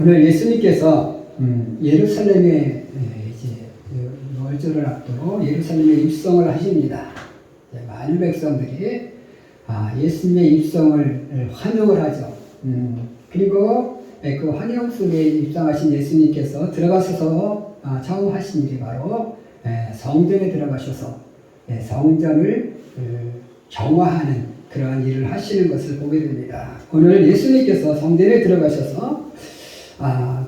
오늘 예수님께서 예루살렘에 이제 월절을 앞두고 예루살렘에 입성을 하십니다. 많은 백성들이 예수님의 입성을 환영을 하죠. 그리고 그 환영 속에 입성하신 예수님께서 들어가셔서 처음 하신 일이 바로 성전에 들어가셔서 성전을 정화하는 그러한 일을 하시는 것을 보게 됩니다. 오늘 예수님께서 성전에 들어가셔서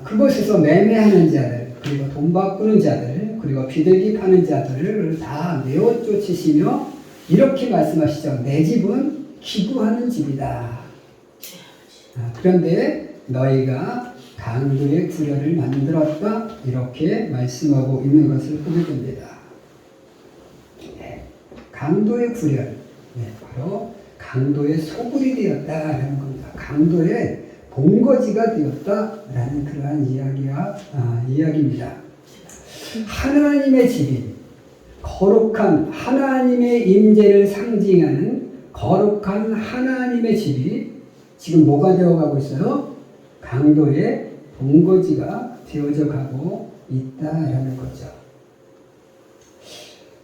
그곳에서 매매하는 자들, 그리고 돈 바꾸는 자들, 그리고 비둘기 파는 자들을 다 내어 쫓으시며 이렇게 말씀하시죠. 내 집은 기구하는 집이다. 그런데 너희가 강도의 구려를 만들었다. 이렇게 말씀하고 있는 것을 보게 됩니다. 강도의 구려, 바로 강도의 소굴이 되었다라는 겁니다. 강도의 본거지가 되었다라는 그러한 이야기입니다. 하나님의 집이 거룩한 하나님의 임재를 상징하는 거룩한 하나님의 집이 지금 뭐가 되어가고 있어요? 강도의 본거지가 되어져 가고 있다라는 거죠.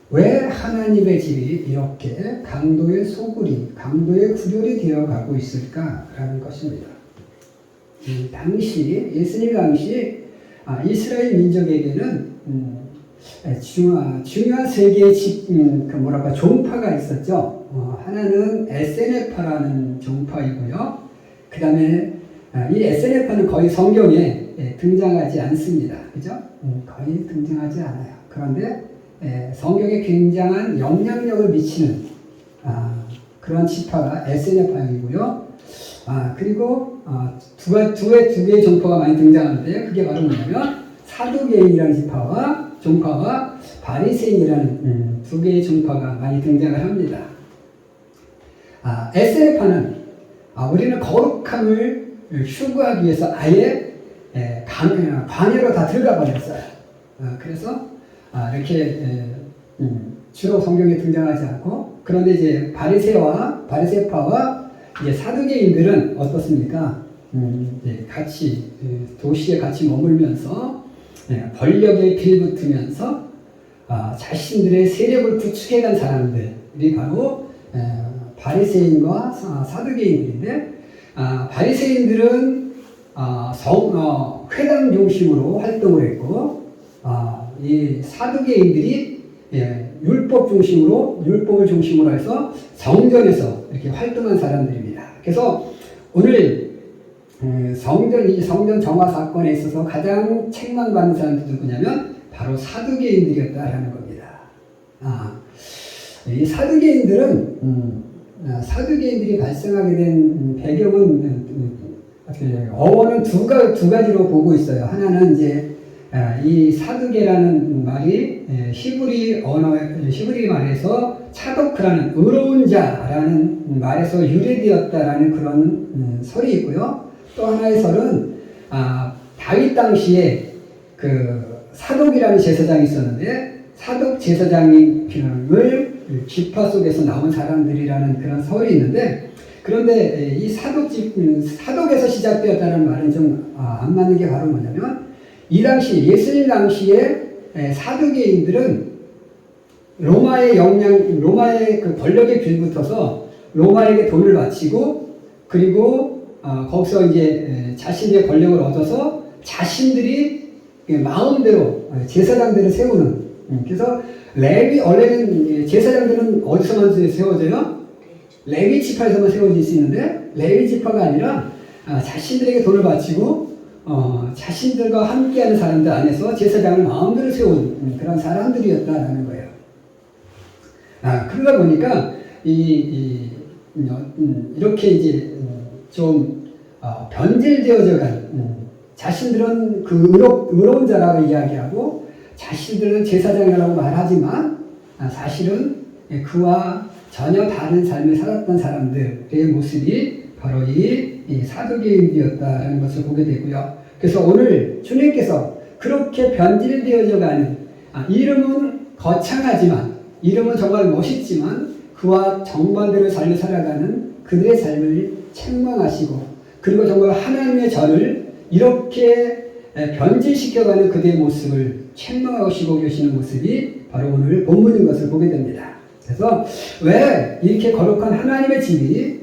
왜 하나님의 집이 이렇게 강도의 소굴이, 강도의 구렬이 되어가고 있을까라는 것입니다. 당시 예수님 당시 이스라엘 민족에게는 중요한 세 개의 종파가 있었죠. 하나는 에세네파라는 종파이고요. 그 다음에 이 에세네파는 거의 성경에 등장하지 않습니다. 그죠? 거의 등장하지 않아요. 그런데 성경에 굉장한 영향력을 미치는 그런 지파가 에세네파이고요. 그리고 두 개의 종파가 많이 등장하는데 그게 바로 뭐냐면 사두개인이라는 종파와 바리새인이라는 두 개의 종파가 많이 등장을 합니다. 에세네파는 우리는 거룩함을 추구하기 위해서 아예 광야로 다 들어가 버렸어요. 그래서 이렇게 주로 성경에 등장하지 않고, 그런데 이제 바리새파와 이제 사두개인들은 어떻습니까? 같이 도시에 같이 머물면서 권력에 빌붙으면서 자신들의 세력을 구축해간 사람들이 바로 바리새인과 사두개인들인데, 바리새인들은 회당 중심으로 활동을 했고, 이 사두개인들이 율법 중심으로, 율법을 중심으로 해서 성전에서 이렇게 활동한 사람들입니다. 그래서 오늘 성전 정화 사건에 있어서 가장 책망받는 사람들이 누구냐면 바로 사두개인들이었다라는 겁니다. 이 사두개인들이 발생하게 된 배경은 어원은 두 가지로 보고 있어요. 하나는 이제 이 사두개라는 말이 히브리 말에서 차도크라는 의로운 자라는 말에서 유래되었다라는 그런 설이 있고요. 또 하나의 설은 다윗 당시에 그 사독이라는 제사장이 있었는데 사독 제사장을 지파 속에서 나온 사람들이라는 그런 설이 있는데, 그런데 이 사독에서 시작되었다는 말은 좀 안 맞는 게 바로 뭐냐면, 이 당시 예수님 당시에 사두개인들은 로마의 그 권력에 빌붙어서 로마에게 돈을 바치고, 그리고 거기서 이제 자신의 권력을 얻어서 자신들이 마음대로 제사장들을 세우는. 그래서 원래는 제사장들은 어디서만 세워져요? 레위 지파에서만 세워질 수 있는데, 레위 지파가 아니라 자신들에게 돈을 바치고 자신들과 함께하는 사람들 안에서 제사장을 마음대로 세운 그런 사람들이었다라는 거예요. 그러다 보니까 이렇게 이제 좀 변질되어져 간, 자신들은 그 의로운 자라고 이야기하고 자신들은 제사장이라고 말하지만 사실은 그와 전혀 다른 삶을 살았던 사람들의 모습이 바로 이 사두개인이었다라는 것을 보게 되고요. 그래서 오늘 주님께서 그렇게 변질되어져 가는, 이름은 거창하지만, 이름은 정말 멋있지만 그와 정반대로 삶을 살아가는 그들의 삶을 책망하시고, 그리고 정말 하나님의 전을 이렇게 변질시켜가는 그대의 모습을 책망하시고 계시는 모습이 바로 오늘 본문인 것을 보게 됩니다. 그래서 왜 이렇게 거룩한 하나님의 집이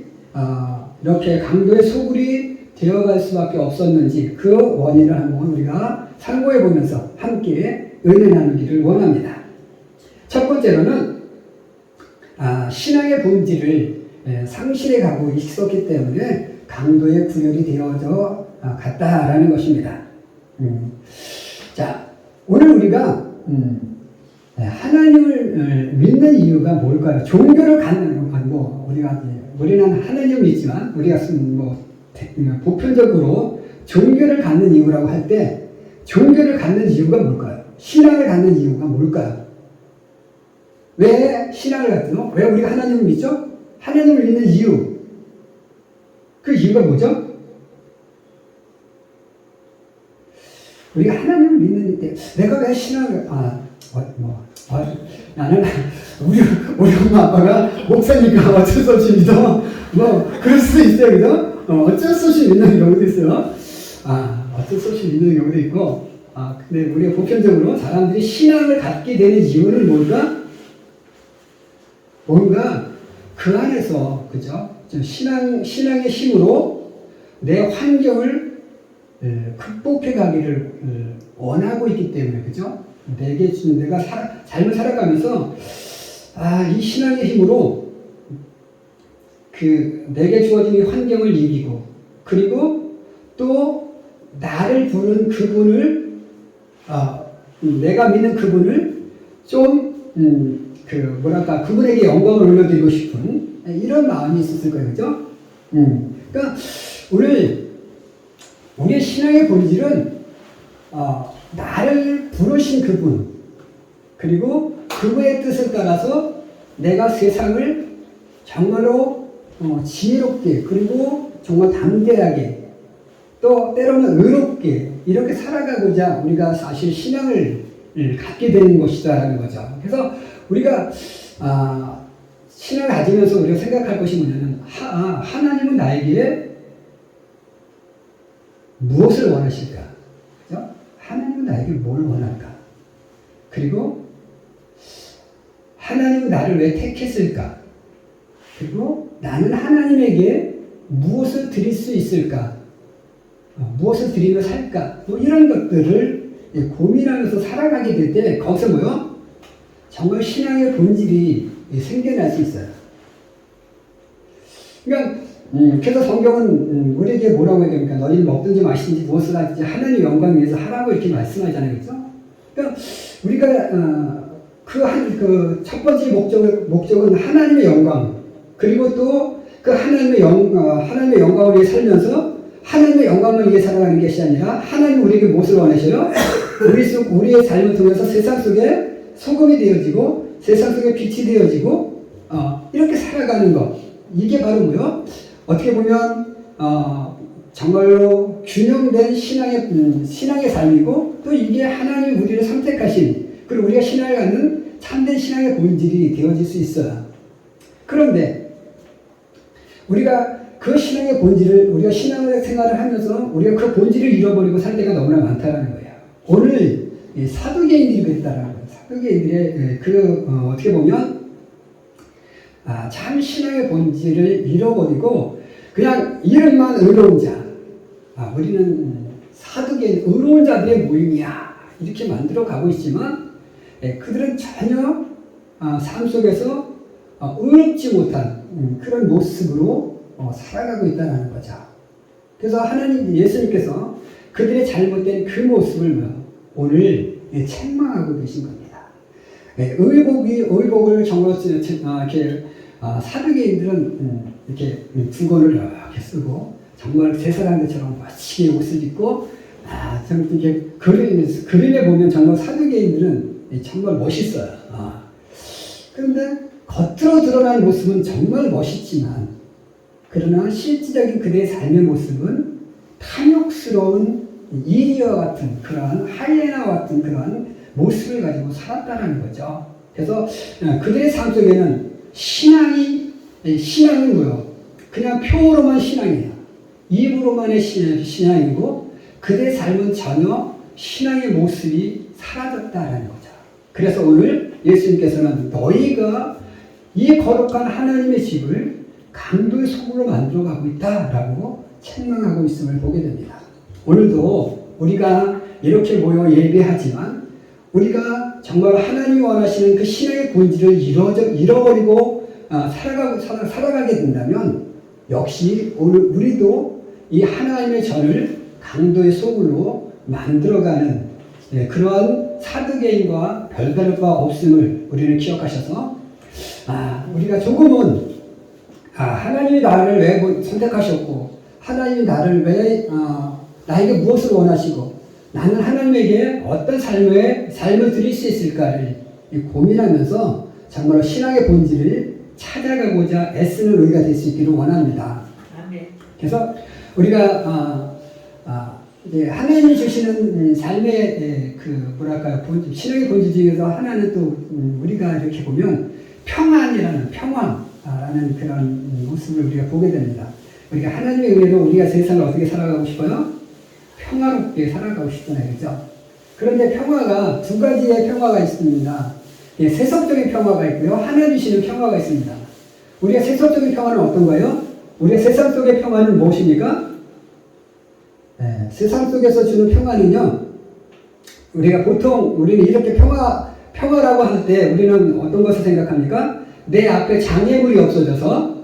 이렇게 강도의 소굴이 되어갈 수밖에 없었는지 그 원인을 한번 우리가 상고해 보면서 함께 은혜 나누기를 원합니다. 첫 번째로는 신앙의 본질을 상실해 가고 있었기 때문에 강도의 구별이 되어져 갔다라는 것입니다. 자, 오늘 우리가 하나님을 믿는 이유가 뭘까요? 종교를 갖는 건 우리는 하나님을 믿지만 우리가 보편적으로 종교를 갖는 이유라고 할 때 종교를 갖는 이유가 뭘까요? 신앙을 갖는 이유가 뭘까요? 왜 신앙을 갖죠? 왜 우리가 하나님을 믿죠? 하나님을 믿는 이유. 그 이유가 뭐죠? 우리가 하나님을 믿는 때 내가 왜 신앙을 나는 우리 엄마 아빠가 목사니까 어쩔 수 없이 믿어. 그럴 수도 있어요, 그죠? 어쩔 수 없이 믿는 경우도 있어요. 어쩔 수 없이 믿는 경우도 있고. 근데 우리가 보편적으로 사람들이 신앙을 갖게 되는 이유는 뭔가 그 안에서, 그죠? 신앙의 힘으로 내 환경을 극복해 가기를 원하고 있기 때문에, 그죠? 내가 삶을 살아가면서 이 신앙의 힘으로 내게 주어진 이 환경을 이기고, 그리고 또 나를 부른 그분을 내가 믿는 그분을 좀 그분에게 영광을 올려드리고 싶은 이런 마음이 있었을 거예요, 그죠? 그러니까 우리의 신앙의 본질은 나를 부르신 그분, 그리고 그분의 뜻을 따라서 내가 세상을 정말로 지혜롭게, 그리고 정말 담대하게, 또 때로는 의롭게 이렇게 살아가고자 우리가 사실 신앙을 갖게 되는 것이다라는 거죠. 그래서 우리가 신앙을 가지면서 우리가 생각할 것이 뭐냐면 하나님은 나에게 무엇을 원하실까? 그죠? 하나님은 나에게 뭘 원할까? 그리고 하나님은 나를 왜 택했을까? 그리고 나는 하나님에게 무엇을 드릴 수 있을까? 무엇을 드리며 살까? 이런 것들을 고민하면서 살아가게 될 때 거기서 뭐요? 정말 신앙의 본질이 생겨날 수 있어요. 그러니까 그래서 성경은 우리에게 뭐라고 얘기합니까? 너희는 먹든지 마시든지 무엇을 하든지 하나님의 영광을 위해서 하라고 이렇게 말씀하잖아요, 그렇죠? 그러니까 우리가 그 첫 번째 목적은 하나님의 영광, 그리고 또 그 하나님의 영광을 위해 살면서 하나님의 영광을 위해 살아가는 것이 아니라 하나님 우리에게 무엇을 원하셔요? 우리의 삶을 통해서 세상 속에 소금이 되어지고 세상 속에 빛이 되어지고 이렇게 살아가는 것, 이게 바로 뭐요? 어떻게 보면 정말로 균형된 신앙의 삶이고, 또 이게 하나님 우리를 선택하신, 그리고 우리가 신앙을 갖는 참된 신앙의 본질이 되어질 수 있어요. 그런데 우리가 그 신앙의 본질을, 우리가 신앙을 생활을 하면서 우리가 그 본질을 잃어버리고 살 때가 너무나 많다는 거예요. 오늘 사두개인들이 그랬다라는 거예요. 사두개인들의 어떻게 보면 참 신앙의 본질을 잃어버리고 그냥 이름만 의로운 자, 우리는 사두개인, 의로운 자들의 모임이야, 이렇게 만들어 가고 있지만 그들은 전혀 삶 속에서 의롭지 못한 그런 모습으로 살아가고 있다는 거죠. 그래서 예수님께서 그들의 잘못된 그 모습을 오늘 책망하고 계신 겁니다. 의복을 정말 이렇게 사두개인들은 이렇게 두건을 이렇게 쓰고 정말 세 사람들처럼 멋지게 옷을 입고 좀 이렇게 그림에 보면 정말 사두개인들은 정말 멋있어요. 그런데 겉으로 드러난 모습은 정말 멋있지만, 그러나 실질적인 그들의 삶의 모습은 탐욕스러운 이리와 같은 그러한 하이에나와 같은 그러한 모습을 가지고 살았다는 거죠. 그래서 그들의 삶 속에는 신앙은 뭐요? 그냥 표로만 신앙이에요. 입으로만의 신앙이고, 그들의 삶은 전혀 신앙의 모습이 사라졌다라는 거죠. 그래서 오늘 예수님께서는 너희가 이 거룩한 하나님의 집을 강도의 소굴로 만들어가고 있다라고 책망하고 있음을 보게 됩니다. 오늘도 우리가 이렇게 모여 예배하지만 우리가 정말 하나님이 원하시는 그 신앙의 본질을 잃어버리고 살아가게 된다면 역시 오늘 우리도 이 하나님의 전을 강도의 소굴로 만들어가는 그러한 사두개인과 별다를 바 없음을 우리는 기억하셔서 우리가 조금은 하나님이 나를 왜 선택하셨고 하나님이 나를 왜 나에게 무엇을 원하시고 나는 하나님에게 어떤 삶을 드릴 수 있을까를 고민하면서 정말로 신앙의 본질을 찾아가고자 애쓰는 우리가 될 수 있기를 원합니다. 그래서 우리가 하나님이 주시는 삶의 신앙의 본질 중에서 하나는 또 우리가 이렇게 보면 평안이라는 평화라는 그런 모습을 우리가 보게 됩니다. 우리가 하나님의 은혜로 우리가 세상을 어떻게 살아가고 싶어요? 평화롭게 살아가고 싶잖아요, 그렇죠? 그런데 평화가 두 가지의 평화가 있습니다. 세속적인 평화가 있고요, 하나님 주시는 평화가 있습니다. 우리가 세속적인 평화는 어떤 거예요? 우리가 세상 속의 평화는 무엇입니까? 세상 속에서 주는 평화는요, 우리가 보통 우리는 이렇게 평화라고 할 때 우리는 어떤 것을 생각합니까? 내 앞에 장애물이 없어져.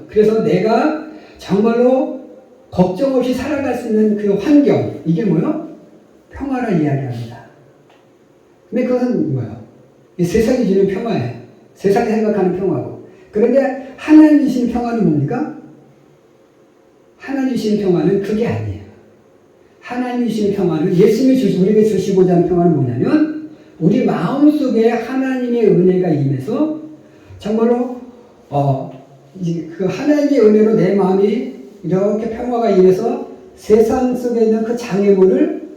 그래서 내가 정말로 걱정 없이 살아갈 수 있는 그 환경, 이게 뭐요? 평화라 이야기합니다. 근데 그것은 뭐예요? 이 세상이 주는 평화예요. 세상이 생각하는 평화고. 그런데 하나님 주시는 평화는 뭡니까? 하나님 주시는 평화는 그게 아니에요. 하나님 주시는 평화는 예수님이 우리에게 주시고자 하는 평화는 뭐냐면 우리 마음속에 하나님의 은혜가 임해서 정말로 그 하나님의 은혜로 내 마음이 이렇게 평화가 임해서 세상 속에 있는 그 장애물을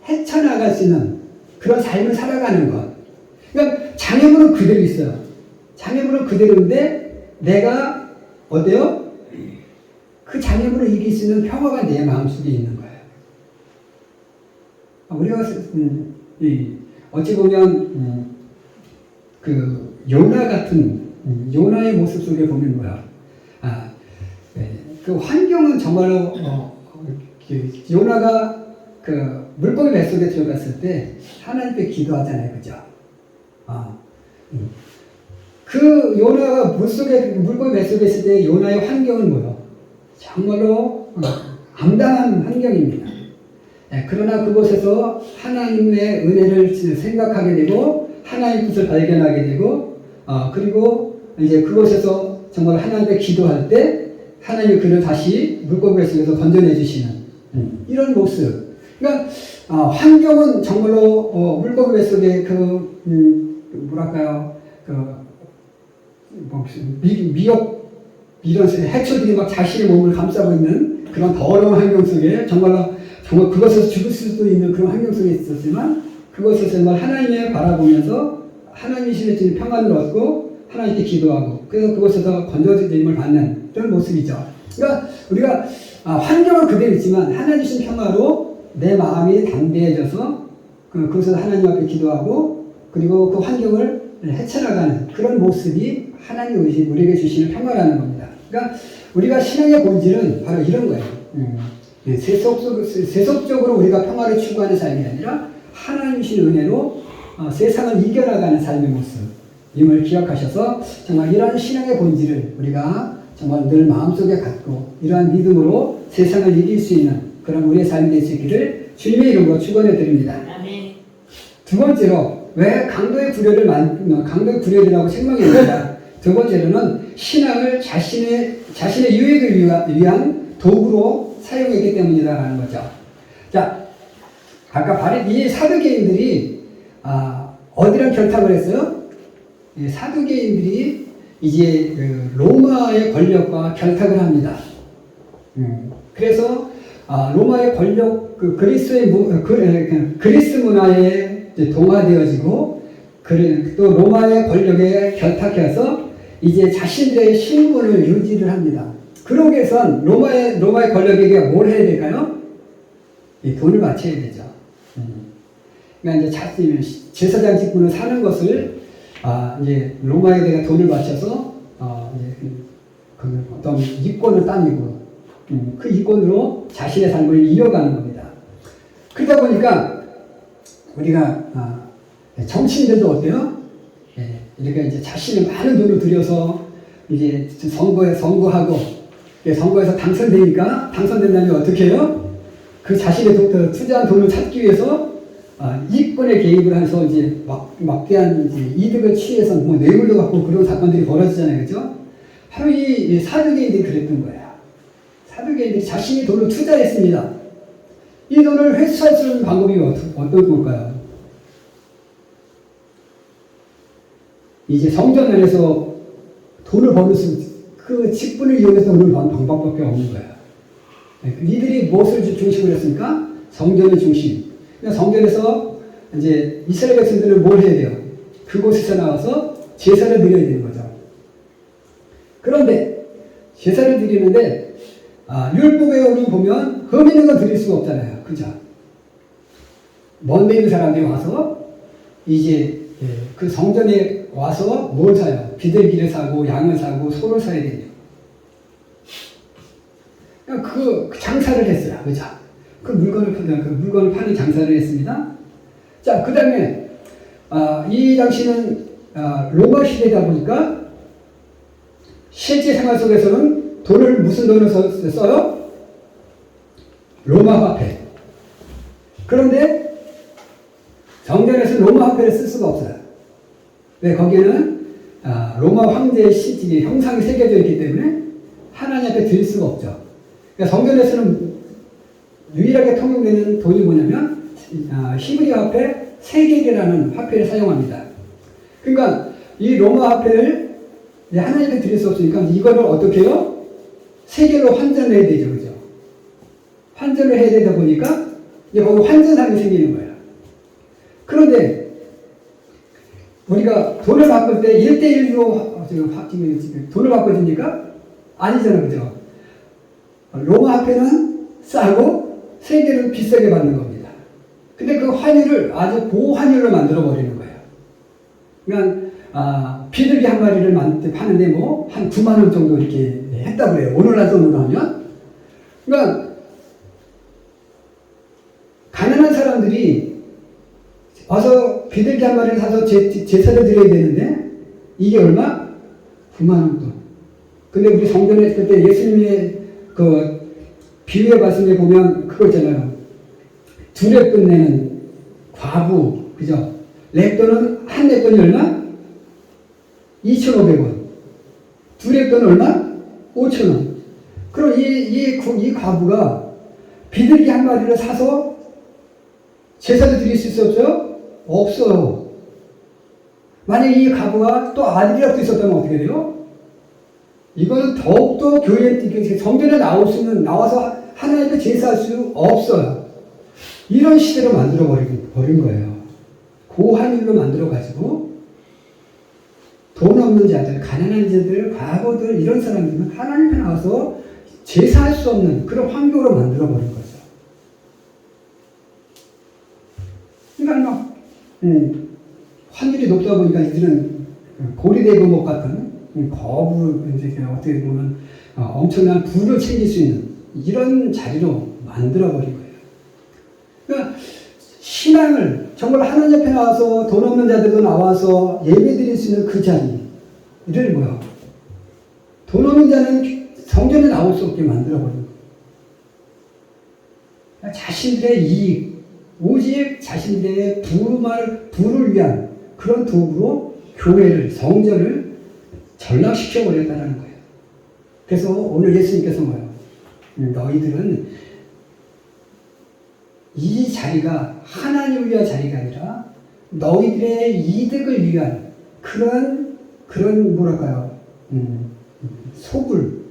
헤쳐나갈 수 있는 그런 삶을 살아가는 것. 그러니까 장애물은 그대로 있어요. 장애물은 그대로인데 내가 어때요? 그 장애물을 이길 수 있는 평화가 내 마음속에 있는 거예요. 우리가 어찌 보면 그 요나 같은 요나의 모습 속에 보면 뭐야? 그 환경은 정말로 요나가 그 물고기 뱃속에 들어갔을 때 하나님께 기도하잖아요, 그죠? 그 요나가 물고기 뱃속에 있을 때 요나의 환경은 뭐요? 정말로 암담한 환경입니다. 그러나 그곳에서 하나님의 은혜를 생각하게 되고 하나님의 뜻을 발견하게 되고 그리고 이제 그곳에서 정말 하나님께 기도할 때 하나님이 그를 다시 물고기 뱃속에서 건져내 주시는 이런 모습. 그러니까 환경은 정말로 물고기 뱃속에 미역 이런 해초들이 막 자신의 몸을 감싸고 있는 그런 더러운 환경 속에 정말 그것에서 죽을 수도 있는 그런 환경 속에 있었지만 그것에서 정말 하나님을 바라보면서 하나님이신의 평안을 얻고 하나님께 기도하고 그래서 그곳에서 건져짐을 받는 그런 모습이죠. 그러니까 우리가 환경은 그대로 있지만 하나님 주신 평화로 내 마음이 담대해져서 그곳에서 하나님 앞에 기도하고 그리고 그 환경을 헤쳐나가는 그런 모습이 하나님이 우리에게 주시는 평화라는 겁니다. 그러니까 우리가 신앙의 본질은 바로 이런 거예요. 세속적으로 우리가 평화를 추구하는 삶이 아니라 하나님 주신 은혜로 세상을 이겨나가는 삶의 모습임을 기억하셔서 정말 이러한 신앙의 본질을 우리가 정말 늘 마음속에 갖고 이러한 믿음으로 세상을 이길 수 있는 그런 우리의 삶이 될 수 있기를 주님의 이름으로 축원해 드립니다. 두 번째로 왜 강도의 구렬이라고 책망했느냐? 두 번째로는 신앙을 자신의 유익을 위한 도구로 사용했기 때문이다라는 거죠. 자, 아까 이 사두개인들이 어디랑 결탁을 했어요? 이 사두개인들이 이제 로마의 권력과 결탁을 합니다. 그래서 로마의 권력, 그리스 문화에 동화되어지고 또 로마의 권력에 결탁해서 이제 자신들의 신분을 유지를 합니다. 그러기 위해선 로마의 권력에게 뭘 해야 될까요? 이 돈을 바쳐야 되죠. 그러니까 이제 제사장 직분을 사는 것을 이제 로마에다가 돈을 바쳐서 이제 그 어떤 이권을 따내고 그 이권으로 자신의 삶을 이어가는 겁니다. 그러다 보니까 우리가 정치인들도 어때요? 이렇게 이제 자신의 많은 돈을 들여서 이제 선거하고 선거에서 당선된다면 어떻게 해요? 그 자신의 투자한 돈을 찾기 위해서 이권에 개입을 해서 이제 막대한 이제 이득을 취해서 뭐 뇌물도 받고 그런 사건들이 벌어지잖아요, 그죠? 바로 이 사두개인들이 그랬던 거예요. 사두개인들이 자신의 돈을 투자했습니다. 이 돈을 회수할 수 있는 방법이 어떤 걸까요? 이제 성전 안에서 돈을 버는 그 직분을 이용해서 돈을 버는 방법밖에 없는 거예요. 이들이 무엇을 중심으로 했습니까? 성전의 중심. 성전에서 이제 이스라엘 백성들은 뭘 해야 돼요? 그곳에서 나와서 제사를 드려야 되는 거죠. 그런데 제사를 드리는데 율법에 보면 흠 있는 건 드릴 수가 없잖아요. 그죠? 먼 데 있는 사람들이 와서 이제 그 성전에 와서 뭘 사요? 비둘기를 사고 양을 사고 소를 사야 되죠. 그 장사를 했어요. 그죠? 그 물건을 파는 장사를 했습니다. 자, 그 다음에 이 당시는 로마 시대다 보니까 실제 생활 속에서는 돈을 무슨 돈을 써요? 로마 화폐. 그런데 성전에서 로마 화폐를 쓸 수가 없어요. 왜? 거기에는 로마 황제의 형상이 새겨져 있기 때문에 하나님 앞에 드릴 수가 없죠. 그러니까 성전에서는 유일하게 통용되는 돈이 뭐냐면 히브리 화폐 세겔이라는 화폐를 사용합니다. 그러니까 이 로마 화폐를 하나님께 드릴 수 없으니까 이거를 어떻게 해요? 세겔로 환전을 해야 되죠. 그죠? 환전을 해야 되다 보니까 이제 거기 환전상이 생기는 거예요. 그런데 우리가 돈을 바꿀 때 1대1로 돈을 바꿔줍니까? 아니잖아요. 그죠? 로마 화폐는 싸고 세겔은 비싸게 받는 겁니다. 근데 그 환율을 아주 고환율로 만들어 버리는 거예요. 그러니까 비둘기 한 마리를 파는데 뭐 한 9만 원 정도 이렇게 했다고 그래요. 오늘날 돈으로 하면. 그러니까 가난한 사람들이 와서 비둘기 한 마리를 사서 제사를 드려야 되는데 이게 얼마? 9만 원 돈. 근데 우리 성전에 그때 예수님의 그 비유의 말씀에 보면 그거 있잖아요. 두렙 돈 내는 과부, 그죠? 렙돈은 한 렙돈이 얼마? 2,500원. 두렙 돈은 얼마? 5,000원. 그럼 이 과부가 비둘기 한 마리를 사서 제사를 드릴 수 있었어요? 없어요. 만약에 이 과부가 또 아들이라도 있었다면 어떻게 돼요? 이거는 더욱더 성전에 나와서 하나님께 제사할 수 없어요. 이런 시대로 만들어 버린 거예요. 고환율로 만들어가지고 돈 없는 자들, 가난한 자들, 과거들 이런 사람들은 하나님께 나와서 제사할 수 없는 그런 환경으로 만들어 버린 거죠. 그러니까 막 환율이 높다 보니까 이들은 고리대금목 같은 거부 이제 어떻게 보면 엄청난 부를 챙길 수 있는 이런 자리로 만들어 버린 거예요. 그러니까 신앙을 정말 하나님 앞에 나와서 돈 없는 자들도 나와서 예배드릴 수 있는 그 자리를 뭐야? 돈 없는 자는 성전에 나올 수 없게 만들어 버린 거예요. 그러니까 자신들의 이익, 오직 자신들의 부를 위한 그런 도구로 교회를, 성전을 전락시켜 버렸다는 거예요. 그래서 오늘 예수님께서 뭐예요? 너희들은 이 자리가 하나님을 위한 자리가 아니라 너희들의 이득을 위한 그런 뭐랄까요?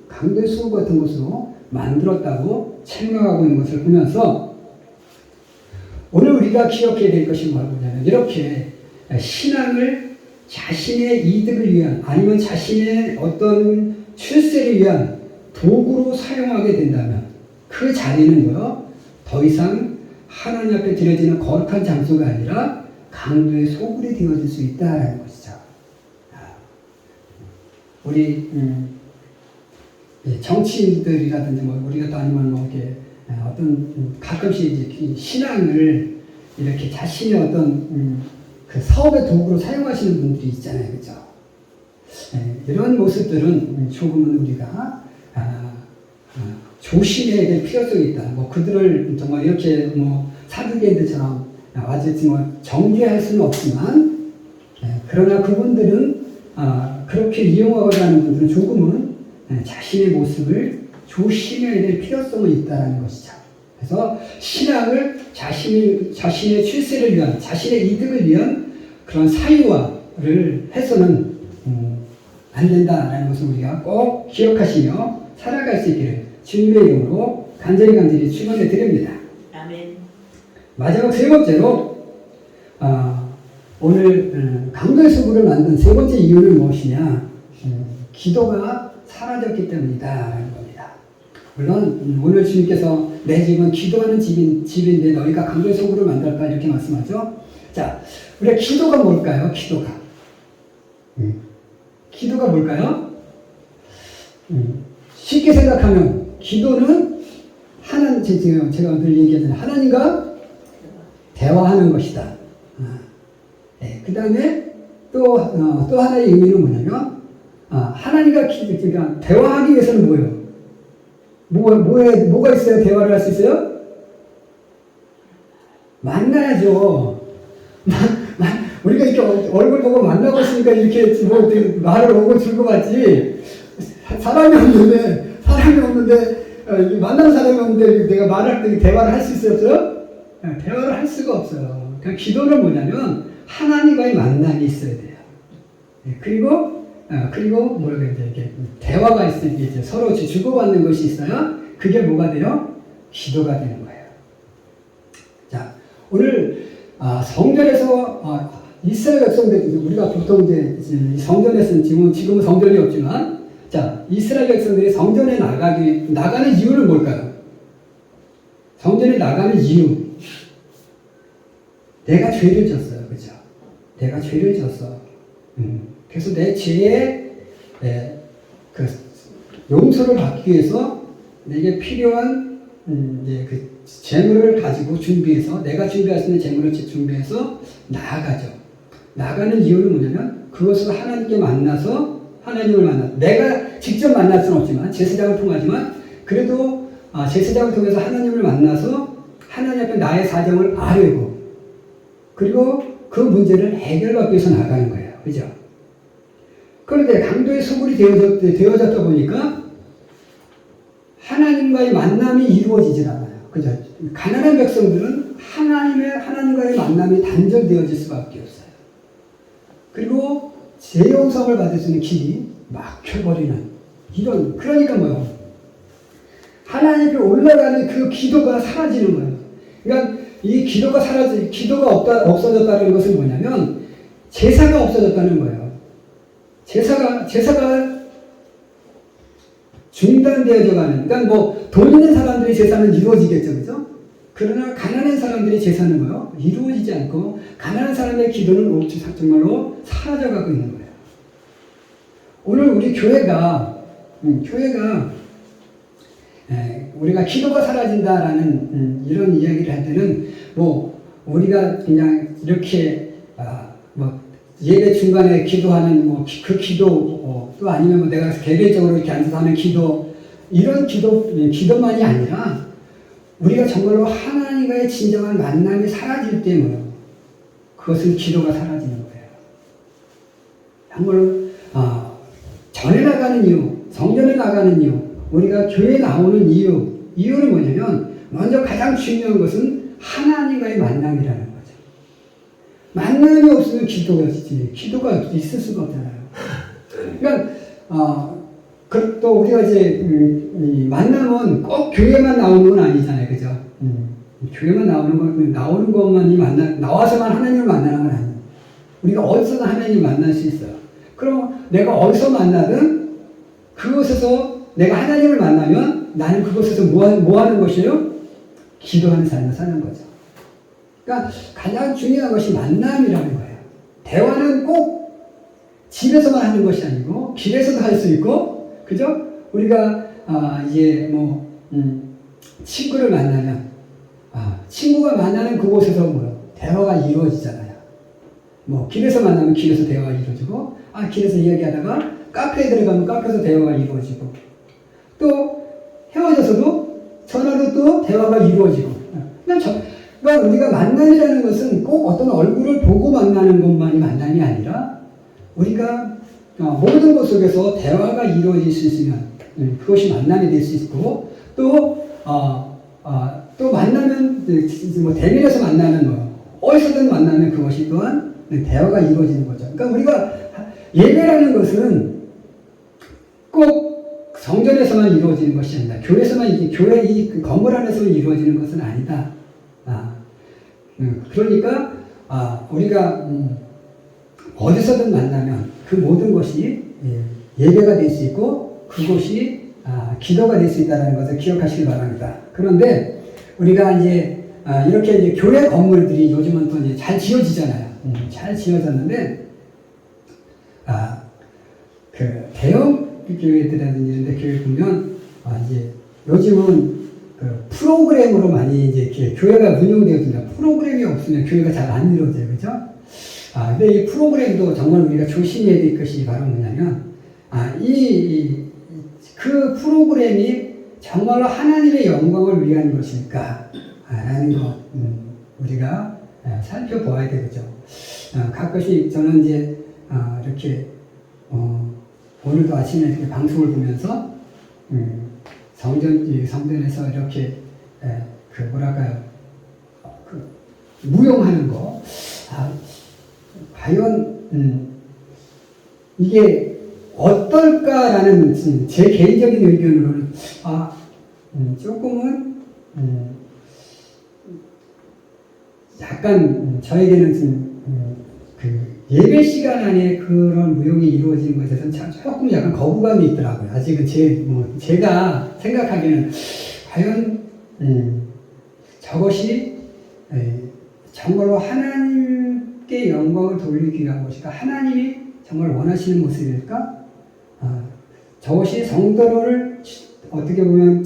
강도의 소굴 같은 것으로 만들었다고 책망하고 있는 것을 보면서 오늘 우리가 기억해야 될 것이 뭐냐면 이렇게 신앙을 자신의 이득을 위한 아니면 자신의 어떤 출세를 위한 도구로 사용하게 된다면 그 자리는 더 이상 하나님 앞에 드려지는 거룩한 장소가 아니라 강도의 소굴이 되어질 수 있다라는 것이죠. 우리 정치인들이라든지 뭐 우리가 또 아니면 뭐 이렇게 어떤 가끔씩 이제 신앙을 이렇게 자신의 어떤 그 사업의 도구로 사용하시는 분들이 있잖아요, 그렇죠? 이런 모습들은 조금은 우리가 조심해야 될 필요성이 있다. 뭐 그들을 정말 이렇게 뭐 사두개인들처럼 아주 뭐 정죄할 수는 없지만, 그러나 그분들은 그렇게 이용하고자 하는 분들은 조금은 자신의 모습을 조심해야 될 필요성은 있다는 것이죠. 그래서 신앙을 자신의 출세를 위한, 자신의 이득을 위한 그런 사유화를 해서는 안 된다라는 것을 우리가 꼭 기억하시며 살아갈 수 있기를 주님의 이름으로 간절히 축원해 드립니다. 아멘. 마지막 세 번째로 오늘 강도의 소굴을 만든 세 번째 이유는 무엇이냐? 기도가 사라졌기 때문이다라는 겁니다. 물론 오늘 주님께서 내 집은 기도하는 집인데 너희가 강도의 소굴을 만들었다 이렇게 말씀하죠. 자, 우리가 기도가 뭘까요? 기도가 뭘까요? 쉽게 생각하면 기도는 제가 늘 얘기하잖아요. 하나님과 대화하는 것이다. 그 다음에 또 하나의 의미는 뭐냐면, 하나님과 그러니까 대화하기 위해서는 뭐예요? 뭐가 있어야 대화를 할 수 있어요? 만나야죠. 우리가 이렇게 얼굴 보고 만나고 있으니까 이렇게 뭐 말을 오고 주고받지. 사람이 없는데 만나는 사람이 없는데 내가 말할 때 대화를 할 수 있어요? 대화를 할 수가 없어요. 그러니까 기도는 뭐냐면 하나님과의 만남이 있어야 돼요. 그리고 뭐라고 해야 돼? 이렇게 대화가 있을 때 이제 서로 주고받는 것이 있어야 그게 뭐가 돼요? 기도가 되는 거예요. 자, 오늘 성전에서 이스라엘 백성들, 우리가 보통 이제 성전에서는 지금은 성전이 없지만, 자, 이스라엘 백성들이 성전에 나가는 이유는 뭘까요? 성전에 나가는 이유. 내가 죄를 졌어요. 그죠? 내가 죄를 졌어. 그래서 내 죄의 그 용서를 받기 위해서 내게 필요한 그 재물을 가지고 준비해서, 내가 준비할 수 있는 재물을 준비해서 나아가죠. 나가는 이유는 뭐냐면 그것을 하나님께 만나서 하나님을 내가 직접 만날 수는 없지만 제사장을 통하지만 그래도 제사장을 통해서 하나님을 만나서 하나님 앞에 나의 사정을 아뢰고 그리고 그 문제를 해결받기 위해서 나가는 거예요. 그죠? 그런데 강도의 소굴이 되어졌다 보니까 하나님과의 만남이 이루어지질 않아요. 그죠? 가난한 백성들은 하나님과의 만남이 단절되어질 수밖에 없어요. 그리고 재용성을 받을 수 있는 길이 막혀버리는 그러니까 뭐요? 하나님 앞에 올라가는 그 기도가 사라지는 거예요. 그러니까 이 기도가 없어졌다는 것은 뭐냐면 제사가 없어졌다는 거예요. 제사가 중단되어져 가는, 그러니까 뭐 돈 있는 사람들의 제사는 이루어지겠죠, 그죠? 그러나 가난한 사람들의 제사는 뭐요? 이루어지지 않고 가난한 사람의 기도는 정말로 사라져가고 있는 거예요. 오늘 우리 교회가 우리가 기도가 사라진다라는 이런 이야기를 할 때는 뭐 우리가 그냥 이렇게 뭐 예배 중간에 기도하는 뭐 그 기도 또 아니면 뭐 내가 개별적으로 이렇게 앉아서 하는 기도, 이런 기도만이 아니라 우리가 정말로 하나님과의 진정한 만남이 사라질 때문에 그것은 기도가 사라지는 거예요. 정말로 전에 나가는 이유, 성전에 나가는 이유, 우리가 교회에 나오는 이유는 뭐냐면 먼저 가장 중요한 것은 하나님과의 만남이라는 거죠. 만남이 없으면 기도가 있을 수가 없잖아요. 그러니까 또 우리가 이제 만남은 꼭 교회만 나오는 건 아니잖아요, 그죠? 교회만 나오는 것만이 나와서만 하나님을 만나는 건 아니에요. 우리가 어디서나 하나님을 만날 수 있어요. 그럼 내가 어디서 만나든 그곳에서 내가 하나님을 만나면 나는 그곳에서 뭐 하는 것이에요? 기도하는 삶을 사는 거죠. 그러니까 가장 중요한 것이 만남이라는 거예요. 대화는 꼭 집에서만 하는 것이 아니고 길에서도 할 수 있고, 그죠? 우리가 이제 뭐 친구를 만나면 친구가 만나는 그곳에서 뭐 대화가 이루어지잖아요. 뭐 길에서 만나면 길에서 대화가 이루어지고, 길에서 이야기하다가 카페에 들어가면 카페에서 대화가 이루어지고, 또 헤어져서도 전화로 또 대화가 이루어지고. 그러니까 우리가 만남이라는 것은 꼭 어떤 얼굴을 보고 만나는 것만이 만남이 아니라 우리가 모든 것 속에서 대화가 이루어질 수 있으면 그것이 만남이 될 수 있고, 또 만나면 뭐 대면에서 만나는 거, 어디서든 만나면 그것이 또한 대화가 이루어지는 거죠. 그러니까 우리가 예배라는 것은 꼭 성전에서만 이루어지는 것이 아니다. 교회에서만, 교회 이 건물 안에서만 이루어지는 것은 아니다. 그러니까 우리가 어디서든 만나면 그 모든 것이 예배가 될 수 있고 그것이 기도가 될 수 있다는 것을 기억하시기 바랍니다. 그런데 우리가 이제 이렇게 이제 교회 건물들이 요즘은 또 이제 잘 지어지잖아요. 잘 지어졌는데 그 대형 교회들이라든지 이런 데 교회 보면 이제 요즘은 그 프로그램으로 많이 이제 이렇게 교회가 운영되어진다. 프로그램이 없으면 교회가 잘 안 이루어져요. 그죠? 근데 이 프로그램도 정말 우리가 조심해야 될 것이 바로 뭐냐면, 그 프로그램이 정말로 하나님의 영광을 위한 것일까? 라는 것, 우리가 살펴보아야 되겠죠. 가끔씩 저는 이제, 이렇게, 오늘도 아침에 이렇게 방송을 보면서, 성전에서 이렇게, 무용하는 거, 과연, 이게 어떨까라는 제 개인적인 의견으로는, 조금은, 약간, 저에게는 예배 시간 안에 그런 무용이 이루어지는 것에 대해서는 조금 약간 거부감이 있더라고요. 아직은 제가 생각하기에는 과연 저것이 정말로 하나님께 영광을 돌리기 위한 것일까? 하나님이 정말 원하시는 모습일까? 저것이 성도를 어떻게 보면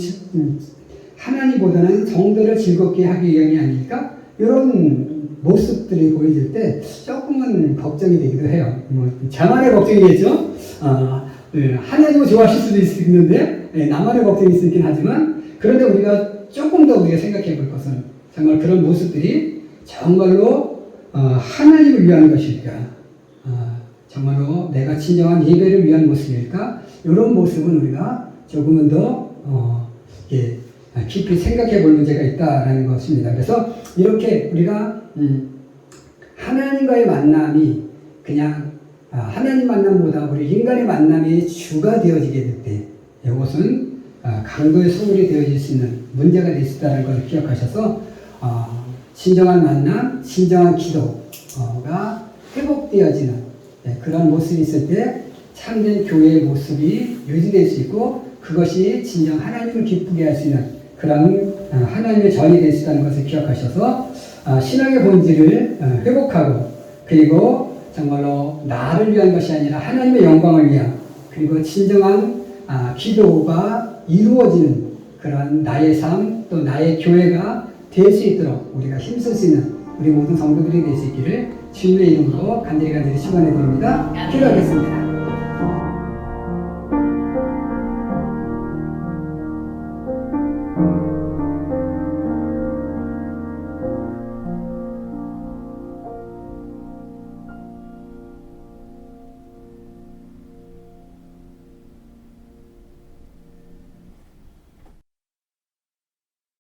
하나님보다는 성도를 즐겁게 하기 위함이 아닐까? 이런 모습들이 보여질 때 조금은 걱정이 되기도 해요. 저만의 걱정이겠죠? 하나님을 좋아하실 수도 있는데, 나만의 걱정이 있긴 하지만, 그런데 우리가 조금 더 우리가 생각해 볼 것은, 정말 그런 모습들이 정말로, 하나님을 위한 것일까? 정말로 내가 진정한 예배를 위한 모습일까? 이런 모습은 우리가 조금은 더, 깊이 생각해 볼 문제가 있다라는 것입니다. 그래서 이렇게 우리가 하나님과의 만남이 그냥 하나님 만남보다 우리 인간의 만남이 주가 되어지게 될 때 이것은 강도의 소굴이 되어질 수 있는 문제가 될 수 있다는 것을 기억하셔서 진정한 만남, 진정한 기도가 회복되어지는 그런 모습이 있을 때 참된 교회의 모습이 유지될 수 있고 그것이 진정 하나님을 기쁘게 할 수 있는 그런 하나님의 전이 될 수 있다는 것을 기억하셔서 신앙의 본질을 회복하고 그리고 정말로 나를 위한 것이 아니라 하나님의 영광을 위한 그리고 진정한 기도가 이루어지는 그런 나의 삶 또 나의 교회가 될 수 있도록 우리가 힘쓸 수 있는 우리 모든 성도들이 될 수 있기를 주님의 이름으로 간절히 축원해 드립니다. 기도하겠습니다.